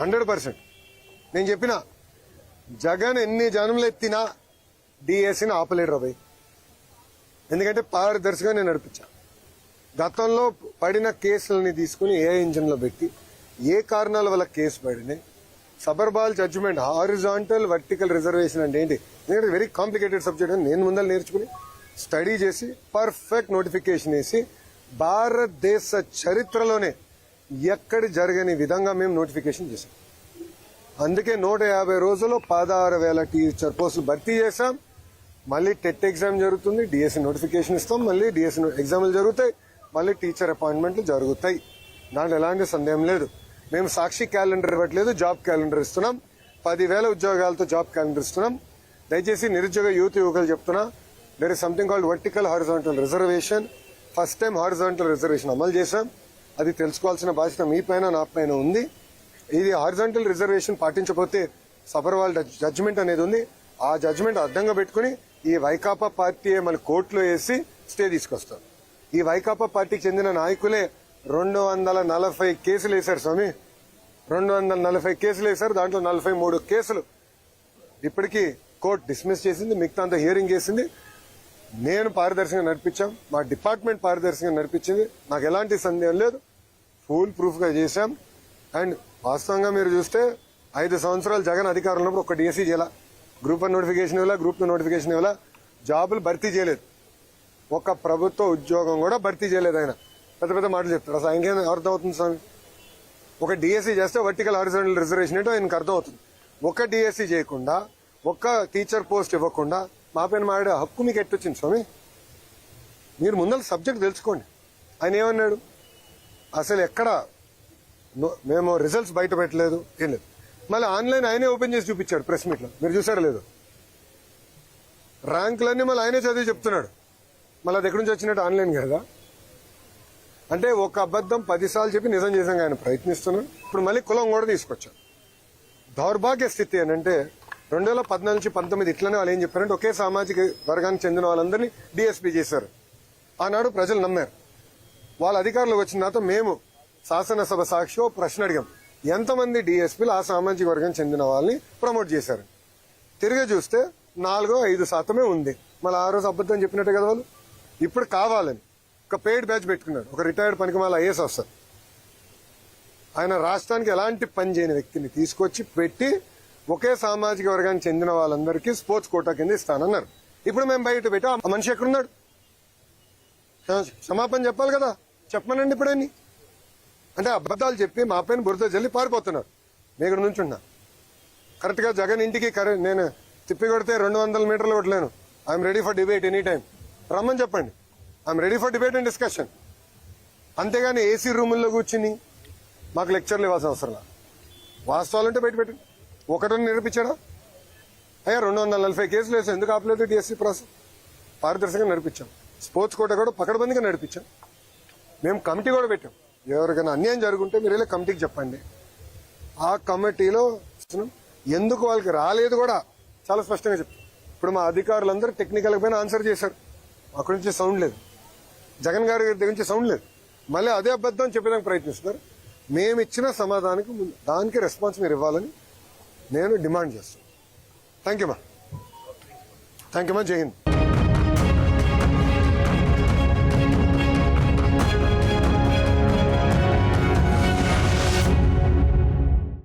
100%. నేను చెప్పిన జగన్ ఎన్ని జనంలో ఎత్తినా డిఎస్సిని ఆపలేడు రాబోయ్. ఎందుకంటే పారదర్శకంగా నేను నడిపించా. గతంలో పడిన కేసులని తీసుకుని ఏ ఇంజిన్లో పెట్టి ఏ కారణాల వల్ల కేసు పడినాయి, సబర్బాల్ జడ్జిమెంట్, హారిజాంటల్ వర్టికల్ రిజర్వేషన్ అంటే ఏంటి, ఎందుకంటే వెరీ కాంప్లికేటెడ్ సబ్జెక్ట్ అని నేను ముందర నేర్చుకుని స్టడీ చేసి పర్ఫెక్ట్ నోటిఫికేషన్ వేసి భారతదేశ చరిత్రలోనే ఎక్కడ జరగని విధంగా మేము నోటిఫికేషన్ చేశాం. అందుకే 150 రోజుల్లో 16,000 టీచర్ పోస్టులు భర్తీ చేశాం. మళ్ళీ టెట్ ఎగ్జామ్ జరుగుతుంది, డిఎస్సి నోటిఫికేషన్ ఇస్తాం, మళ్ళీ డిఎస్సి ఎగ్జామ్లు జరుగుతాయి, మళ్ళీ టీచర్ అపాయింట్మెంట్లు జరుగుతాయి. దాంట్లో ఎలాంటి సందేహం లేదు. మేము సాక్షి క్యాలెండర్ ఇవ్వట్లేదు, జాబ్ క్యాలెండర్ ఇస్తున్నాం. 10,000 ఉద్యోగాలతో జాబ్ క్యాలెండర్ ఇస్తున్నాం. దయచేసి నిరుద్యోగ యువకులు చెప్తున్నా, there is something called vertical horizontal reservation. First time horizontal reservation అమలు చేశాం. అది తెలుసుకోవాల్సిన బాధ్యత మీ పైన నా పైన ఉంది. ఇది హారిజాంటల్ రిజర్వేషన్ పాటించకపోతే సబర్వాల్ జడ్జిమెంట్ అనేది ఉంది. ఆ జడ్జిమెంట్ అడ్డంగా పెట్టుకుని ఈ వైకాపా పార్టీ మన కోర్టులో వేసి స్టే తీసుకొస్తారు. ఈ వైకాపా పార్టీకి చెందిన నాయకులే 240 కేసులు వేశారు స్వామి. 240 కేసులు వేశారు. దాంట్లో 43 కేసులు ఇప్పటికీ కోర్టు డిస్మిస్ చేసింది, మిగతా అంతా హియరింగ్ చేసింది. నేను పారదర్శకంగా నడిపించాం, మా డిపార్ట్మెంట్ పారదర్శకంగా నడిపించింది. నాకు ఎలాంటి సందేహం లేదు. ఫుల్ ప్రూఫ్ గా చేశాం. అండ్ వాస్తవంగా మీరు చూస్తే 5 సంవత్సరాలు జగన్ అధికారంలో ఉన్నప్పుడు ఒక్క డిఎస్సీ చేయాల, గ్రూప్ 1 నోటిఫికేషన్ ఇవ్వాల, గ్రూప్ 2 నోటిఫికేషన్ ఇవ్వాల, జాబులు భర్తీ చేయలేదు. ఒక ప్రభుత్వ ఉద్యోగం కూడా భర్తీ చేయలేదు. ఆయన పెద్ద పెద్ద మాటలు చెప్తాడు. అసలు ఆయనకేం అర్థం అవుతుంది స్వామి? ఒక డిఎస్సీ చేస్తే వర్టికల్ హారిజాంటల్ రిజర్వేషన్ ఏంటో ఆయనకు అర్థం అవుతుంది. ఒక డిఎస్సీ చేయకుండా, ఒక్క టీచర్ పోస్ట్ ఇవ్వకుండా మా పైన మాడే హక్కు మీకు ఎట్టొచ్చింది స్వామి? మీరు ముందర సబ్జెక్ట్ తెలుసుకోండి. ఆయన ఏమన్నాడు? అసలు ఎక్కడ మేము రిజల్ట్స్ బయట పెట్టలేదు, ఏం లేదు. మళ్ళీ ఆన్లైన్ ఆయనే ఓపెన్ చేసి చూపించాడు ప్రెస్ మీట్ లో. మీరు చూసారా లేదు? ర్యాంకులన్నీ మళ్ళీ ఆయనే చదివి చెప్తున్నాడు. మళ్ళీ అది ఎక్కడి నుంచి వచ్చినట్టు ఆన్లైన్ కదా. అంటే ఒక అబద్ధం 10 సార్లు చెప్పి నిజం చేసాం. ఆయన ప్రయత్నిస్తున్నాడు. ఇప్పుడు మళ్ళీ కులం కూడా తీసుకొచ్చారు. దౌర్భాగ్య స్థితి ఏంటంటే 2014 నుంచి 19 ఇట్లనే వాళ్ళు ఏం చెప్పారంటే ఒకే సామాజిక వర్గానికి చెందిన వాళ్ళందరినీ డిఎస్పీ చేశారు. ఆనాడు ప్రజలు నమ్మారు. వాళ్ళ అధికారంలోకి వచ్చిన తర్వాత మేము శాసనసభ సాక్షిలో ప్రశ్న అడిగాం, ఎంతమంది డిఎస్పీలు ఆ సామాజిక వర్గం చెందిన వాళ్ళని ప్రమోట్ చేశారు. తిరిగి చూస్తే 4-5% ఉంది. మళ్ళీ ఆ రోజు అబద్ధం చెప్పినట్టే కదా వాళ్ళు. ఇప్పుడు కావాలని ఒక పెయిడ్ బ్యాచ్ పెట్టుకున్నాడు. ఒక రిటైర్డ్ పనికిమాల ఐఏఎస్ ఆఫీసర్. ఆయన రాష్ట్రానికి ఎలాంటి పని చేయని వ్యక్తిని తీసుకొచ్చి పెట్టి ఒకే సామాజిక వర్గానికి చెందిన వాళ్ళందరికీ స్పోర్ట్స్ కోటా కింద ఇస్తానన్నారు. ఇప్పుడు మేము బయట పెట్టి ఆ మనిషి ఎక్కడున్నాడు? క్షమాపణ చెప్పాలి కదా. చెప్పమనండి ఇప్పుడని. అంటే అబద్దాలు చెప్పి మా పైన బురద జల్లి పారిపోతున్నారు. నేను ఇక్కడ నుంచి ఉన్నా కరెక్ట్ గా జగన్ ఇంటికి నేను తిప్పి కొడితే 200 మీటర్లు కొట్టలేను. I'm ready for debate any time. రమ్మని చెప్పండి. I'm ready for debate and discussion. అంతేగాని ఏసీ రూముల్లో కూర్చుని మాకు లెక్చర్లు ఇవ్వాల్సిన అవసరం. వాస్తవాలంటే బయట పెట్టండి. ఒకటని నిరూపించాడా? అయ్యా 240 కేసులు వేసాం. ఎందుకు ఆపలేదు డిఎస్సీ ప్రాసెస్? పారదర్శకంగా నడిపించాం. స్పోర్ట్స్ కోట కూడా పకడ్బందీగా నడిపించాం. మేము కమిటీ కూడా పెట్టాం. ఎవరికైనా అన్యాయం జరుగుంటే మీరు ఇలా కమిటీకి చెప్పండి. ఆ కమిటీలో ఎందుకు వాళ్ళకి రాలేదు కూడా చాలా స్పష్టంగా చెప్తాం. ఇప్పుడు మా అధికారులందరూ టెక్నికల్ పైన ఆన్సర్ చేశారు. అక్కడి నుంచి సౌండ్ లేదు. జగన్ గారి దగ్గర నుంచి సౌండ్ లేదు. మళ్ళీ అదే అబద్ధం చెప్పడానికి ప్రయత్నిస్తున్నారు. మేము ఇచ్చిన సమాధానానికి దానికి రెస్పాన్స్ మీరు ఇవ్వాలని నేను డిమాండ్ చేస్తాను. థ్యాంక్ యూ మా. జై హింద్.